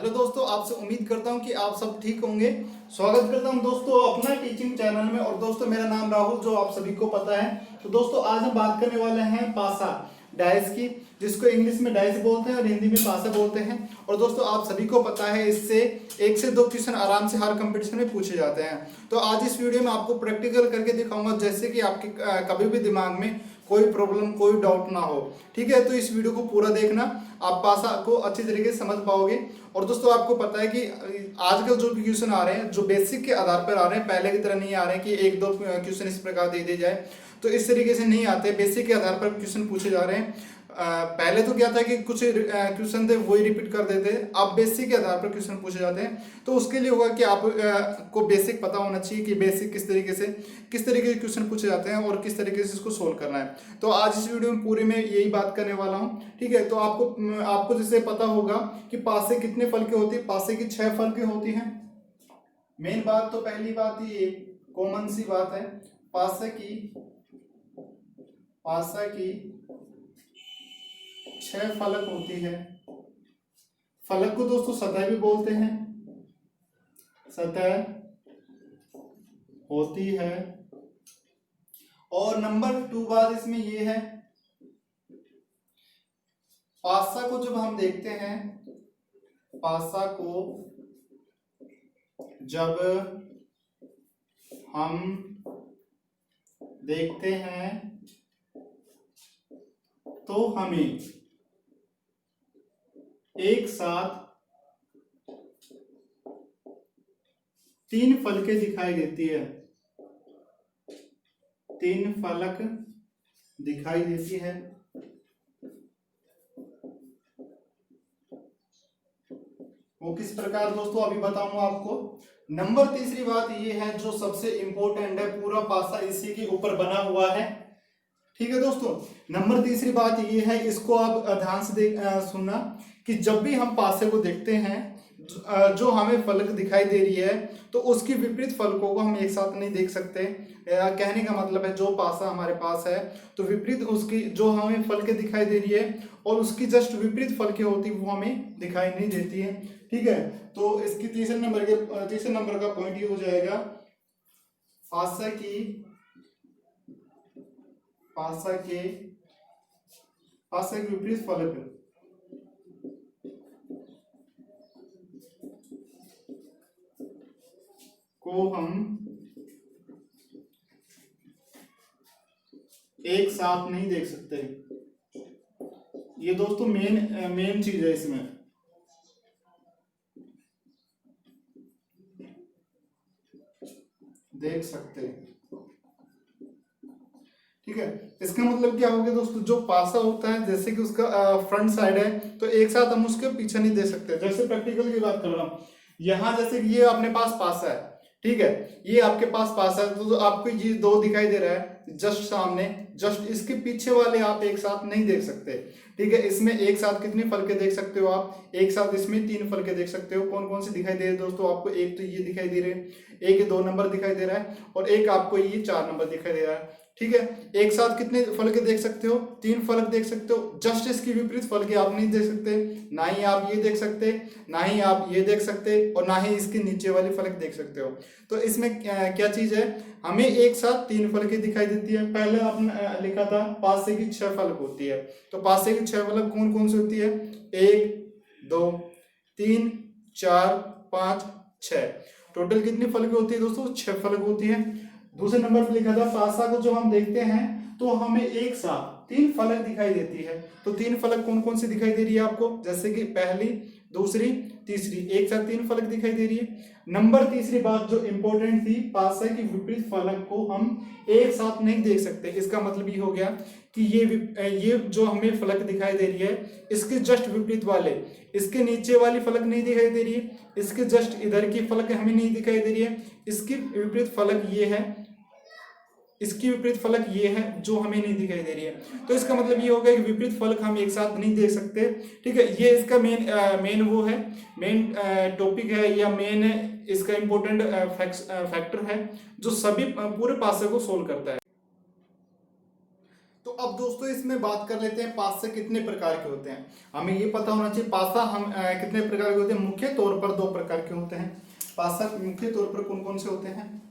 Hello दोस्तों, आपसे उम्मीद करता हूं कि आप सब ठीक होंगे। स्वागत करता हूं दोस्तों अपना टीचिंग चैनल में। और दोस्तों मेरा नाम राहुल, जो आप सभी को पता है। तो दोस्तों आज हम बात करने वाले हैं पासा डाइस की, जिसको इंग्लिश में डाइस बोलते हैं और हिंदी में पासा बोलते हैं। और दोस्तों आप सभी को पता है, इससे 1 से 2 क्वेश्चन आराम से हर कंपटीशन में पूछे जाते हैं। तो आज इस वीडियो में आपको प्रैक्टिकल करके दिखाऊंगा, जैसे कि आपके कभी भी दिमाग में कोई प्रॉब्लम, कोई डाउट ना हो। ठीक है, तो इस वीडियो को पूरा देखना, आप पासा को अच्छी तरीके से समझ पाओगे। और दोस्तों आपको पता है कि आजकल जो भी क्वेश्चन आ रहे हैं, जो बेसिक के आधार पर आ रहे हैं, पहले की तरह नहीं आ रहे हैं कि 1-2 क्वेश्चन इस प्रकार दे दिए जाए। तो इस तरीके से नहीं आते, बेसिक के आधार पर क्वेश्चन पूछे जा रहे हैं। पहले तो क्या था कि कुछ क्वेश्चन थे वही रिपीट कर देते, अब बेसिक के आधार पर क्वेश्चन पूछे जाते हैं। तो उसके लिए होगा कि आप को बेसिक पता होना चाहिए कि बेसिक किस तरीके के क्वेश्चन पूछे जाते हैं और किस तरीके से इसको सोल्व करना है। तो आज इस वीडियो में पूरे में यही बात करने वाला हूँ। ठीक है, तो आपको जैसे पता होगा कि पासे कितने फल के होती है। पासे की 6 फल के होती हैं। मेन बात तो पहली बात ये कॉमन सी बात है, पासा की 6 फलक होती है। फलक को दोस्तों सतह भी बोलते हैं, सतह होती है। और नंबर 2 बात इसमें ये है, पासा को जब हम देखते हैं, पासा को जब हम देखते हैं तो हमें एक साथ 3 फलकें दिखाई देती है। 3 फलक दिखाई देती है। वो किस प्रकार दोस्तों अभी बताऊंगा आपको। नंबर तीसरी बात ये है, जो सबसे इंपॉर्टेंट है, पूरा पासा इसी के ऊपर बना हुआ है। ठीक है दोस्तों, नंबर तीसरी बात ये है, इसको आप ध्यान से सुनना कि जब भी हम पासे को देखते हैं, जो हमें फलक दिखाई दे रही है, तो उसकी विपरीत फलकों को हम एक साथ नहीं देख सकते। कहने का मतलब है, जो पासा हमारे पास है तो विपरीत उसकी जो हमें फलकें दिखाई दे रही है और उसकी जस्ट विपरीत फलकें होती वो हमें दिखाई नहीं देती है। ठीक है, तो इसकी तीसरे नंबर का पॉइंट ये हो जाएगा, पासा के विपरीत फलक को हम एक साथ नहीं देख सकते। ये दोस्तों मेन चीज है इसमें। देख सकते, ठीक है। इसका मतलब क्या हो गया दोस्तों, जो पासा होता है, जैसे कि उसका फ्रंट साइड है, तो एक साथ हम उसके पीछे नहीं दे सकते। जैसे प्रैक्टिकल की बात कर रहा हूं, यहां जैसे कि ये अपने पास पासा है, ठीक है, ये आपके पास पासा है, तो आपको ये 2 दिखाई दे रहा है जस्ट सामने, जस्ट इसके पीछे वाले आप एक साथ नहीं देख सकते। ठीक है, इसमें एक साथ कितनी फलकें देख सकते हो आप, एक साथ इसमें 3 फलकें देख सकते हो। कौन कौन से दिखाई दे रहे दोस्तों आपको, एक तो ये दिखाई दे रहे हैं, एक ये 2 नंबर दिखाई दे रहा है, और एक आपको ये 4 नंबर दिखाई दे रहा है। ठीक है, एक साथ कितने फलकें देख सकते हो, 3 फलक देख सकते हो। जस्ट इसकी विपरीत फलकें आप नहीं देख सकते, ना ही आप ये देख सकते, ना ही आप ये देख सकते, और ना ही इसके नीचे वाली फलक देख सकते हो। तो इसमें क्या चीज है, हमें एक साथ 3 फलकें दिखाई देती है। पहले आपने लिखा था पासे की 6 फलक होती है, तो पासे की 6 फलक कौन कौन सी होती है, 1 2 3 4 5 6। टोटल कितनी फलकें होती है दोस्तों, 6 फलक होती है। दूसरे नंबर पर लिखा था, पासा को जब हम देखते हैं तो हमें एक साथ 3 फलक दिखाई देती है। तो 3 फलक कौन कौन सी दिखाई दे रही है आपको, जैसे कि पहली, दूसरी, तीसरी, एक साथ 3 फलक दिखाई दे रही है। नंबर तीसरी बात जो इंपॉर्टेंट थी, पासा की विपरीत फलक को हम एक साथ नहीं देख सकते। इसका मतलब ये हो गया कि ये जो हमें फलक दिखाई दे रही है, इसके जस्ट विपरीत वाले, इसके नीचे वाली फलक नहीं दिखाई दे रही है, इसके जस्ट इधर की फलक हमें नहीं दिखाई दे रही है, इसकी विपरीत फलक ये है, इसकी विपरीत फलक ये है जो हमें नहीं दिखाई दे रही है। तो इसका मतलब ये हो गया कि विपरीत फलक हम एक साथ नहीं देख सकते। ठीक है, ये इसका मेन वो है, मेन टॉपिक है, या मेन इसका इंपॉर्टेंट फैक्टर है, जो सभी पूरे पासे को सोल्व करता है। तो अब दोस्तों इसमें बात कर लेते हैं पासे कितने प्रकार के होते हैं। हमें ये पता होना चाहिए पासा हम कितने प्रकार के होते हैं। मुख्य तौर पर 2 प्रकार के होते हैं पासा। मुख्य तौर पर कौन कौन से होते हैं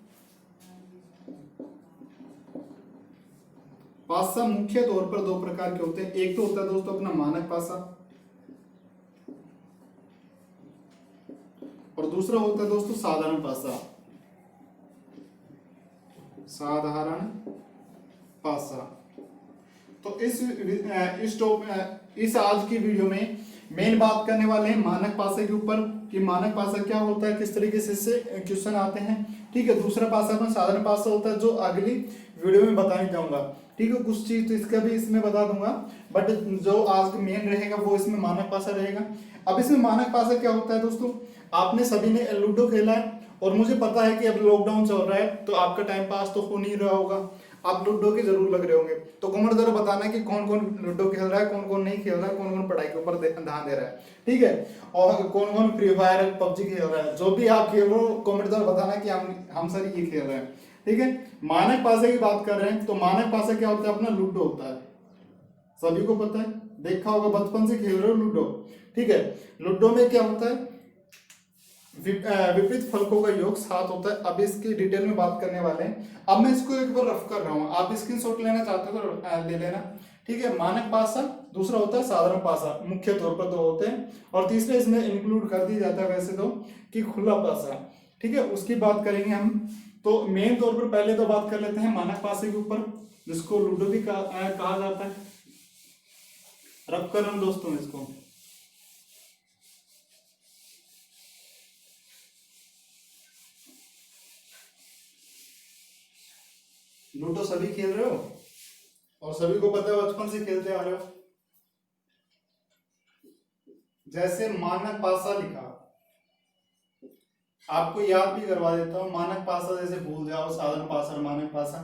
पासा? मुख्य तौर पर 2 प्रकार के होते हैं। एक तो होता है दोस्तों अपना मानक पासा, और दूसरा होता है दोस्तों साधारण पासा। साधारण पासा। तो इस आज की वीडियो में मेन बात करने वाले हैं मानक पासे के ऊपर कि मानक पासा क्या होता है, किस तरीके से इससे क्वेश्चन आते हैं। ठीक है, दूसरा पासा अपना साधारण पासा होता है जो अगली वीडियो में बताने जाऊंगा। ठीक है, कुछ चीज तो इसका भी इसमें बता दूंगा, बट जो आज मेन रहेगा वो इसमें मानक पासा रहेगा। अब इसमें मानक पासा क्या होता है दोस्तों, आपने सभी ने लूडो खेला है और मुझे पता है कि अब लॉकडाउन चल रहा है तो आपका टाइम पास तो हो नहीं रहा होगा, आप लूडो के जरूर लग रहे होंगे। तो कमेंट जरूर बताना कि कौन कौन लूडो खेल रहा है, कौन कौन नहीं खेल रहा है, कौन कौन पढ़ाई के ऊपर ध्यान दे रहा है। ठीक है, और कौन कौन फ्री फायर पबजी खेल रहा है। जो भी आप खेल रहे हो कमेंट जरूर बताना कि हम सर ये खेल रहे हैं। ठीक है, मानक पासे की बात कर रहे हैं तो मानक पासा क्या होता है, अपना लूडो होता है, सभी को पता है, देखा होगा बचपन से खेल रहे हो लूडो। ठीक है, लूडो में क्या होता है, विपरीत फलकों का योग 7 होता है। अब इसकी डिटेल में बात करने वाले हैं। अब मैं इसको एक बार रफ कर रहा हूँ, आप स्क्रीनशॉट लेना चाहते हो तो ले लेना। ठीक है, मानक पासा, दूसरा होता है साधारण पासा, मुख्य तौर पर 2 होते हैं, और तीसरे इसमें इंक्लूड कर दिया जाता है वैसे तो कि खुला पासा। ठीक है, उसकी बात करेंगे हम। तो मेन तौर पर पहले तो बात कर लेते हैं मानक पासे के ऊपर, जिसको लूडो भी कहा जाता है। रफ कर रहा हूं दोस्तों इसको। लूडो सभी खेल रहे हो और सभी को पता है बचपन से खेलते आ रहे हो। जैसे मानक पासा लिखा, आपको याद भी करवा देता हूं। मानक पासा जैसे भूल जाओ, साधारण पासा और मानक पासा।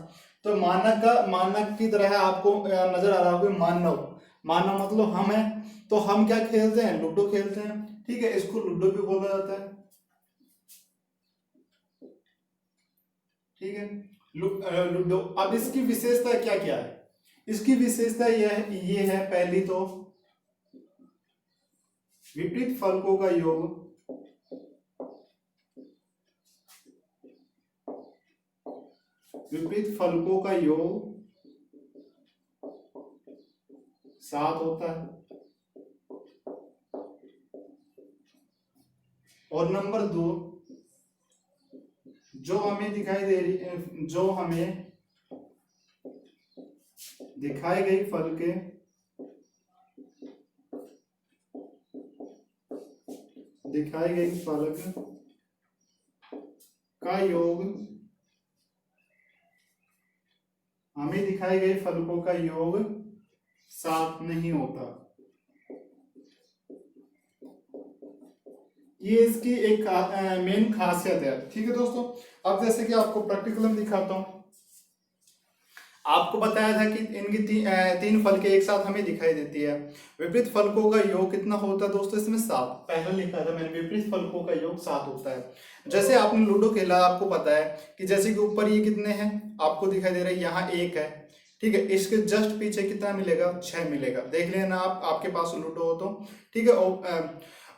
तो मानक की तरह आपको नजर आ रहा होगा मानव। मानव मतलब हम है, तो हम क्या खेलते हैं, लूडो खेलते हैं। ठीक है, इसको लूडो भी बोला जाता है। ठीक है, लूडो। अब इसकी विशेषता क्या क्या है, इसकी विशेषता ये है पहली तो विपरीत फलकों का योग, विपरीत फलकों का योग 7 होता है। और नंबर 2, जो हमें दिखाई दे रही, जो हमें दिखाई गई फल के दिखाई गई फलक का योग, हमें दिखाई गई फलकों का योग 7 नहीं होता। ये इसकी एक मेन खासियत है। ठीक है दोस्तों, अब जैसे कि आपको प्रैक्टिकल में दिखाता हूं। आपको बताया था कि इनकी 3 फलकें एक साथ हमें दिखाई देती है। विपरीत फलकों का योग कितना होता है दोस्तों, इसमें 7 पहले लिखा था मैंने, विपरीत फलकों का योग 7 होता है। जैसे आपने लूडो खेला, आपको पता है कि जैसे कि ऊपर ये कितने हैं आपको दिखाई दे रहा है, यहाँ 1 है। ठीक है, इसके जस्ट पीछे कितना मिलेगा, 6 मिलेगा। देख लेना आप, आपके पास लूडो हो तो। ठीक है,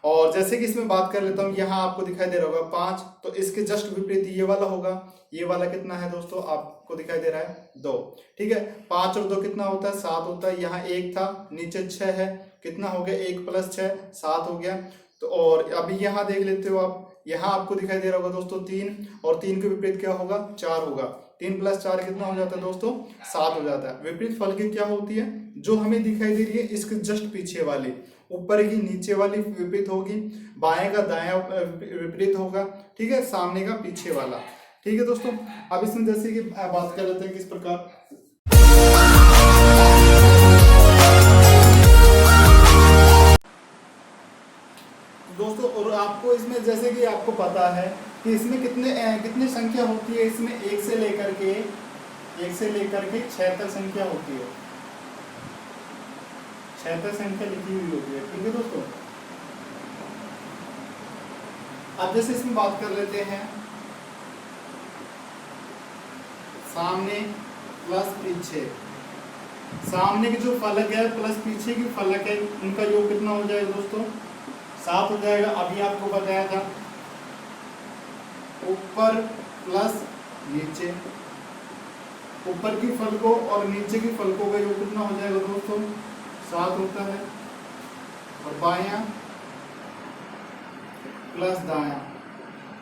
और जैसे कि इसमें बात कर लेता हूँ, यहाँ आपको दिखाई दे रहा होगा 5, तो इसके जस्ट विपरीत ये वाला होगा। ये वाला कितना है दोस्तों, आपको दिखाई दे रहा है 2। ठीक है, 5 और 2 कितना होता है, 7 होता है। यहाँ 1 था, नीचे 6 है, कितना हो गया, 1 + 6 7 हो गया। तो और अभी यहाँ देख लेते हो आप, यहाँ आपको दिखाई दे रहा होगा दोस्तों 3, और 3 के विपरीत क्या होगा, 4 होगा। 3 + 4 कितना हो जाता है दोस्तों, 7 हो जाता है। विपरीत फलके क्या होती है, जो हमें दिखाई दे रही है इसके जस्ट पीछे वाली, ऊपर की नीचे वाली विपरीत होगी, बाएं का दायां विपरीत होगा। ठीक है, सामने का पीछे वाला। ठीक है दोस्तों, अब इसमें जैसे कि बात कर लेते हैं किस प्रकार। दोस्तों और आपको इसमें जैसे कि आपको पता है कि इसमें कितनी संख्या होती है, इसमें 1 से लेकर के 6 तक संख्या होती है। 6 तक संख्या लिखी हुई होती है। ठीक है दोस्तों, अब जैसे इसमें बात कर लेते हैं, सामने प्लस पीछे, सामने की जो फलक है प्लस पीछे की फलक है, उनका योग कितना हो जाएगा दोस्तों? 7 हो जाएगा। अभी आपको बताया था ऊपर प्लस नीचे, ऊपर की फलकों और नीचे की फलकों का योग कितना हो जाएगा दोस्तों? 7 होता है। और बायां प्लस दायां,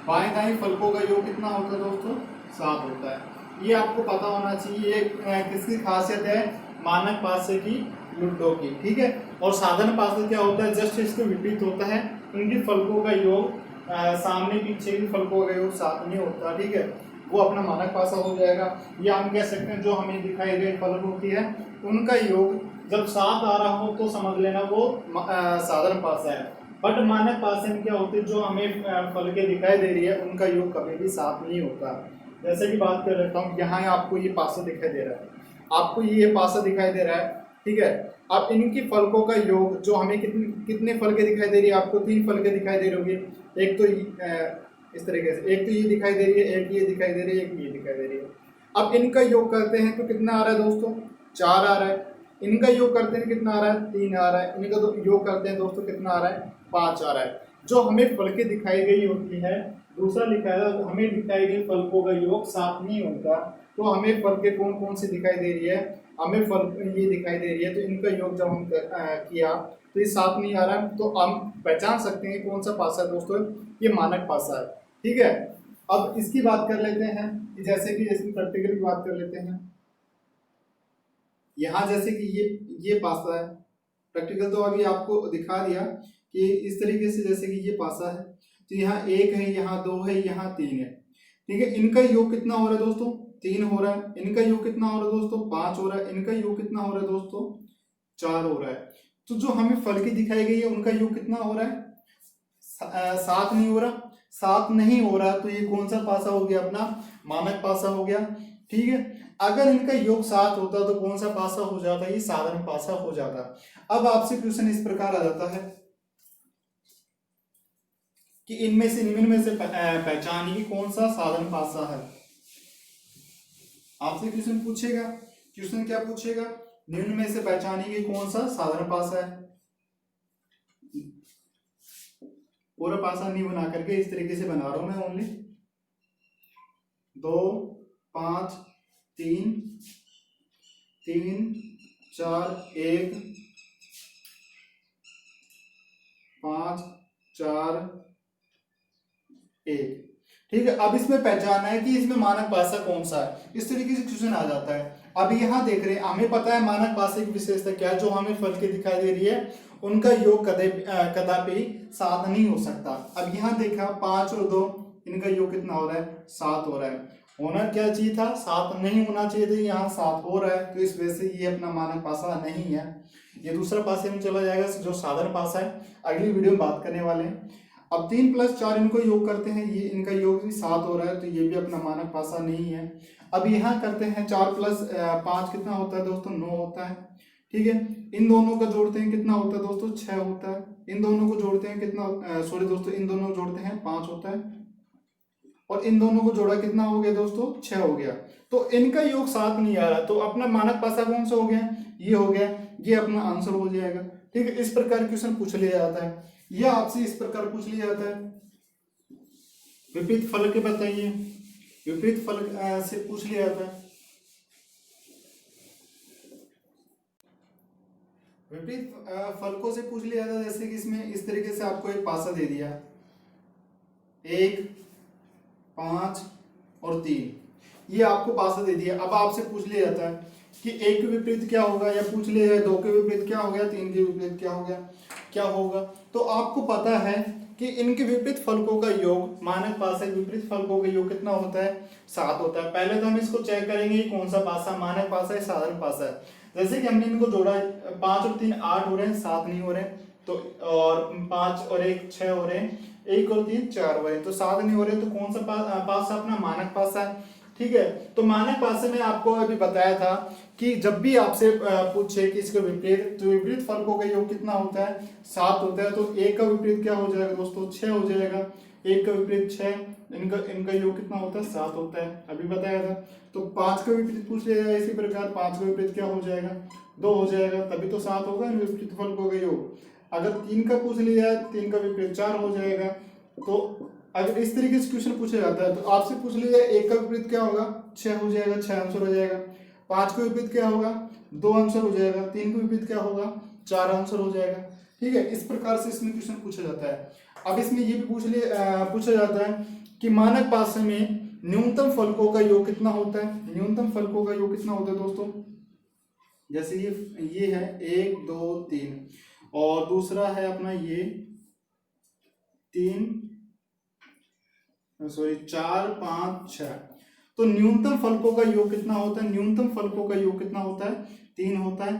बाएं दाएं फलकों का योग कितना होता है दोस्तों? 7 होता है। ये आपको पता होना चाहिए। ये किसकी खासियत है? मानक पासे की लुड्डो की, ठीक है। और साधारण पासे क्या होता है? जस्ट इसके विपरीत होता है। इनकी फलकों का योग सामने पीछे की फलकों का योग 7 नहीं होता, ठीक है। वो अपना मानक पासा हो जाएगा। या हम कह सकते हैं जो हमें दिखाई गई फलक होती है उनका योग जब 7 आ रहा हो तो समझ लेना वो साधारण पासा है। बट मानक पासे में क्या होते हैं, जो हमें फलकें दिखाई दे रही है उनका योग कभी भी 7 नहीं होता। जैसे कि बात कर लेता हूँ, यहाँ आपको ये पासा दिखाई दे रहा है, आपको ये पासा दिखाई दे रहा है, ठीक है। अब इनकी फलकों का योग जो हमें कितने फलकें दिखाई दे रही है? आपको 3 फलकें दिखाई दे रही होगी। एक तो इस तरीके से, एक तो ये दिखाई दे रही है, एक ये दिखाई दे रही है, एक ये दिखाई दे रही है। अब इनका योग करते हैं तो कितना आ रहा है दोस्तों? 4 आ रहा है। इनका योग करते हैं कितना आ रहा है? 3 आ रहा है। इनका तो योग करते हैं दोस्तों कितना आ रहा है? 5 आ रहा है। जो हमें फलकें दिखाई गई होती है, दूसरा लिखा है हमें दिखाई गई फलकों का योग 7 नहीं होता। तो हमें फलकें कौन कौन सी दिखाई दे रही है? हमें फल ये दिखाई दे रही है, तो इनका योग जब हम किया तो ये 7 नहीं आ रहा है। तो हम पहचान सकते हैं कौन सा पासा है दोस्तों? ये मानक पासा है, ठीक है। अब इसकी बात कर लेते हैं कि जैसे कि इसकी प्रैक्टिकल की बात कर लेते हैं। यहाँ जैसे कि ये पासा है, प्रैक्टिकल तो अभी आपको दिखा दिया कि इस तरीके से जैसे कि ये पासा है, तो यहाँ 1 है, यहाँ 2 है, यहाँ 3 है, ठीक है। इनका योग कितना हो रहा है दोस्तों? 3 हो रहा है। इनका योग कितना हो रहा है दोस्तों? 5 हो रहा है। इनका योग कितना हो रहा है दोस्तों? 4 हो रहा है। तो जो हमें फल की दिखाई गई है उनका योग कितना हो रहा है? 7 नहीं हो रहा। 7 नहीं हो रहा तो ये कौन सा पासा हो गया? अपना मानक पासा हो गया, ठीक है। अगर इनका योग 7 होता तो कौन सा पासा हो जाता? ये साधारण पासा हो जाता। अब आपसे क्वेश्चन इस प्रकार आ जाता है कि निम्न में से पहचानिए कौन सा साधारण पासा है। आपसे क्वेश्चन पूछेगा, क्वेश्चन क्या पूछेगा? निम्न में से पहचानिए कौन सा साधारण पासा है। पूरा पासा नहीं बना करके इस तरीके से बना रहा हूं मैं, ओनली 2 5 3 3 4 1 5 4 1, ठीक है। अब इसमें पहचानना है कि इसमें मानक पासा कौन सा है। इस तरीके से क्वेश्चन आ जाता है। अब यहाँ देख रहे हैं, हमें पता है मानक पासे की विशेषता क्या है। जो हमें फल के दिखाई दे रही है उनका योग कदापि 7 नहीं हो सकता। अब यहाँ देखा 5 और 2, इनका योग कितना हो रहा है? 7 हो रहा है। होना क्या चाहिए था? 7 नहीं होना चाहिए था, यहाँ 7 हो रहा है, तो इस वजह से ये अपना मानक पासा नहीं है। ये दूसरा पासे में चला जाएगा जो साधारण पासा है, अगली वीडियो में बात करने वाले हैं। अब 3 + 4 इनको योग करते हैं, ये इनका योग भी 7 हो रहा है, तो ये भी अपना मानक पासा नहीं है। अब यहाँ करते हैं 4 + 5 कितना होता है दोस्तों? 9 होता है, ठीक है। इन दोनों का जोड़ते हैं कितना होता है दोस्तों? 6 होता है। इन दोनों को जोड़ते हैं कितना? सॉरी दोस्तों, इन दोनों को जोड़ते हैं 5 होता है, और इन दोनों को जोड़ा कितना हो गया दोस्तों? 6 हो गया। तो इनका योग 7 नहीं आ रहा, तो अपना मानक पासा कौन सा हो गया? ये हो गया। ये अपना आंसर हो जाएगा, ठीक है। इस प्रकार क्वेश्चन पूछ लिया जाता है, यह आपसे इस प्रकार पूछ लिया जाता है। विपरीत फलक के बताइए, विपरीत फलक से पूछ लिया जाता है। विपरीत फलकों से पूछ लिया जाता है। जैसे कि इसमें इस तरीके से आपको एक पासा दे दिया, 1 5 और 3, ये आपको पासा दे दिया। अब आपसे पूछ लिया जाता है कि 1 के विपरीत क्या होगा, या पूछ लिया जाए 2 के विपरीत क्या हो गया, 3 के विपरीत क्या हो गया, क्या होगा। तो आपको पता है कि इनके विपरीत फलकों का योग, मानक पासा के विपरीत फलकों का योग कितना होता है? 7 होता है। पहले तो हम इसको चेक करेंगे कौन सा पासा मानक पासा है, साधारण पासा है। जैसे कि हमने इनको जोड़ा, 5 और 3 8 हो रहे हैं, 7 नहीं हो रहे, तो और 5 और 1 6 हो रहे हैं, 1 और 3 4 हो रहे हैं, तो 7 नहीं हो रहे, तो कौन सा पासा अपना मानक पासा है, ठीक है। तो मानक पासे में आपको अभी बताया था कि जब भी आपसे पूछे कि इसके विपरीत, तो विपरीत फलकों का योग कितना होता है? 7 होता है। तो 1 का विपरीत क्या हो जाएगा दोस्तों? 6 हो जाएगा। 1 का विपरीत 6, इनका इनका योग कितना होता है 7 होता है, अभी बताया था। तो 5 का विपरीत पूछ लिया जाए इसी प्रकार, 5 का विपरीत क्या हो जाएगा 2 हो जाएगा, तभी तो 7 होगा विपरीत फलकों का योग। अगर 3 का पूछ लिया जाए 3 का विपरीत 4 हो जाएगा। तो अगर इस तरीके से क्वेश्चन पूछा जाता है तो आपसे पूछ लिया जाए 1 का विपरीत क्या होगा 6 हो जाएगा, 6 आंसर हो जाएगा। 5 का विपरीत क्या होगा 2 आंसर हो जाएगा। 3 का विपरीत क्या होगा 4 आंसर हो जाएगा। ठीक है, इस प्रकार से इसमें क्वेश्चन पूछा जाता है। अब इसमें ये भी पूछा जाता है कि मानक पासे में न्यूनतम फलकों का योग कितना होता है। न्यूनतम फलकों का योग कितना होता है दोस्तों, जैसे ये है 1 2 3 और दूसरा है अपना ये 4 5 6। तो न्यूनतम फलकों का योग कितना होता है, न्यूनतम फलकों का योग कितना होता है 3 होता है।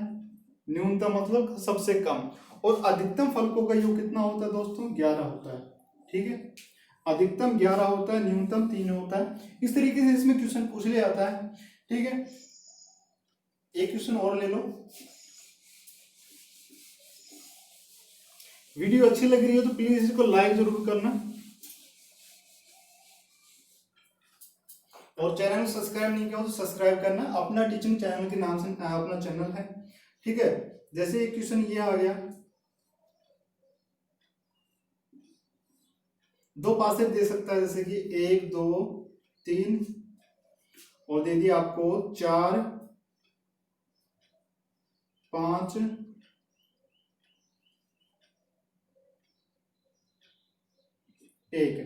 न्यूनतम मतलब सबसे कम। और अधिकतम फलकों का योग कितना होता है दोस्तों 11 होता है। ठीक है, अधिकतम 11 होता है, न्यूनतम 3 होता है। इस तरीके से इसमें क्वेश्चन पूछ लिया जाता है। ठीक है, एक क्वेश्चन और ले लो। वीडियो अच्छी लग रही है तो प्लीज इसको लाइक जरूर करना और चैनल को सब्सक्राइब नहीं किया हो तो सब्सक्राइब करना। अपना टीचिंग चैनल के नाम से अपना चैनल है। ठीक है, जैसे एक क्वेश्चन ये आ गया, 2 पासे दे सकता है जैसे कि 1 2 3 और दे दिया आपको 4 5 1,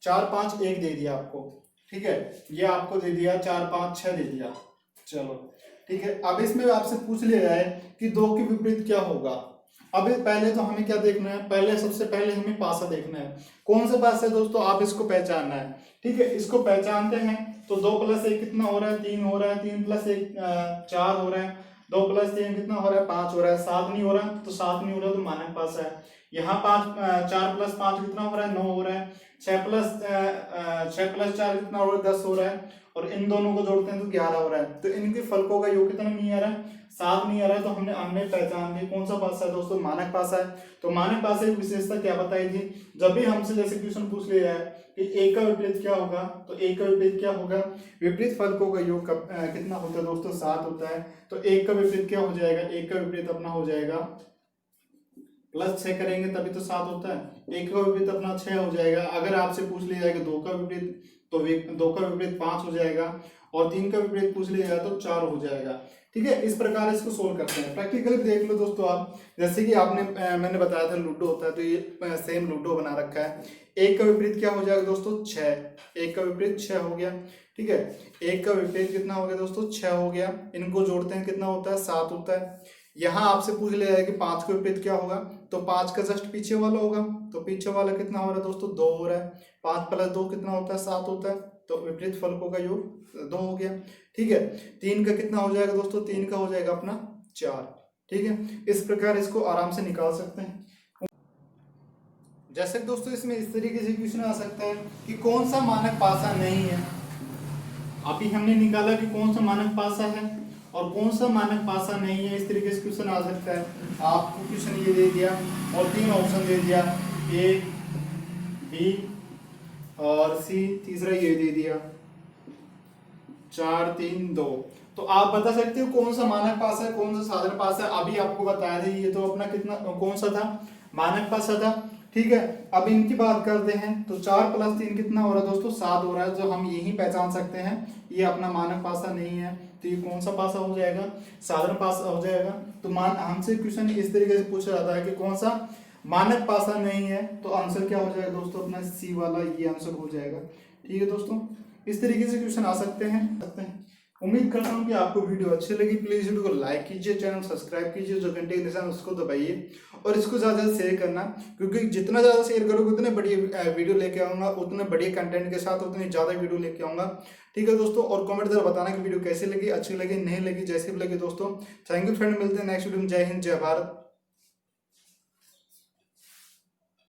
4 5 1 दे दिया आपको। ठीक है, ये आपको दे दिया 4 5 6 दे दिया। चलो ठीक है, अब इसमें आपसे पूछ लिया जाए कि 2 के विपरीत क्या होगा। अब पहले तो हमें क्या देखना है, पहले सबसे पहले हमें पासा देखना है। कौन सा पासा है दोस्तों, आप इसको पहचानना है। ठीक है, इसको पहचानते हैं तो 2 + 1 कितना हो रहा है 3 हो रहा है, 3 + 1 4 हो रहा है, 2 + 3 कितना हो रहा है 5 हो रहा है, 7 नहीं हो रहा तो 7 नहीं हो रहा तो मानक पासा है। यहाँ 4 + 5 कितना हो रहा है 9 हो रहा है, 6 + 4 कितना हो रहा है 10 हो रहा है और इन दोनों को जोड़ते हैं तो 11 हो रहा है। तो इनके फलकों का योग कितना नहीं आ रहा है 7 नहीं आ रहा है। तो हमने पहचान ली कौन सा पासा है दोस्तों, मानक पासा है। तो मानक पासा की विशेषता क्या बताई थी, जब भी हमसे जैसे क्वेश्चन पूछ लिया जाए कि 1 का विपरीत क्या होगा तो 1 का विपरीत क्या होगा, विपरीत फलकों का योग कितना होता है दोस्तों 7 होता है। तो 1 का विपरीत क्या हो जाएगा, 1 का विपरीत अपना हो जाएगा +6 करेंगे तभी तो 7 होता है। 1 का विपरीत अपना 6 हो जाएगा। अगर आपसे पूछ लिया जाएगा 2 का विपरीत तो 2 का विपरीत 5 हो जाएगा और 3 का विपरीत पूछ लिया जाए तो 4 हो जाएगा। ठीक है, इस प्रकार इसको सोल्व करते हैं। प्रैक्टिकली देख लो दोस्तों आप, जैसे कि मैंने बताया था लूडो होता है तो ये सेम लूडो बना रखा है। 1 का विपरीत क्या हो जाएगा दोस्तों 6, 1 का विपरीत 6 हो गया। ठीक है, 1 का विपरीत कितना हो गया दोस्तों 6 हो गया। इनको जोड़ते हैं कितना होता है 7 होता है। यहाँ आपसे पूछ लिया जाए कि 5 का विपरीत क्या होगा तो 5 का जस्ट पीछे वाला होगा। तो पीछे वाला कितना हो रहा है दोस्तों 2 हो रहा है। 5 + 2 कितना होता है 7 होता है। तो विपरीत फलकों का योग 2 हो गया। ठीक है, 3 का कितना हो जाएगा दोस्तों, 3 का हो जाएगा अपना 4। ठीक है, इस प्रकार इसको आराम से निकाल सकते हैं। जैसे दोस्तों इसमें इस तरीके से क्वेश्चन आ सकता है कि कौन सा मानक पासा नहीं है। अभी हमने निकाला कि कौन सा मानक पासा है और कौन सा मानक पासा नहीं है। इस तरीके से क्वेश्चन आ सकता है। आपको क्वेश्चन ये दे दिया और 3 ऑप्शन दे दिया, ए बी और सी, तीसरा ये दे दिया 4 3 2। तो आप बता सकते हो कौन सा मानक पासा है कौन सा साधारण पासा है। अभी आपको बताया था ये तो अपना कितना कौन सा था, मानक पासा था। ठीक है, अब इनकी बात करते हैं तो 4 + 3 कितना हो रहा है दोस्तों 7 हो रहा है। जो हम यही पहचान सकते हैं ये अपना मानक पासा नहीं है। तो ये कौन सा पासा हो जाएगा, साधारण पासा हो जाएगा। तो हमसे क्वेश्चन इस तरीके से पूछा जाता है कि कौन सा मानक पासा नहीं है, तो आंसर क्या हो जाएगा दोस्तों अपना सी वाला, ये आंसर हो जाएगा। ठीक है दोस्तों, इस तरीके से क्वेश्चन आ सकते हैं। उम्मीद करता हूँ कि आपको वीडियो अच्छी लगी। प्लीज वीडियो को लाइक कीजिए, चैनल सब्सक्राइब कीजिए, जो घंटे के निशान उसको दबाइए और इसको ज़्यादा शेयर करना, क्योंकि जितना ज़्यादा शेयर करोगे उतने बड़ी वीडियो लेके आऊँगा, उतने बड़े कंटेंट के साथ उतनी ज़्यादा वीडियो लेके आऊँगा। ठीक है दोस्तों, और कमेंट द्वारा बताना कि वीडियो कैसी लगी, अच्छी लगी, नहीं लगी, जैसी भी लगी दोस्तों। थैंक यू फ्रेंड, मिलते हैं नेक्स्ट वीडियो में। जय हिंद, जय भारत।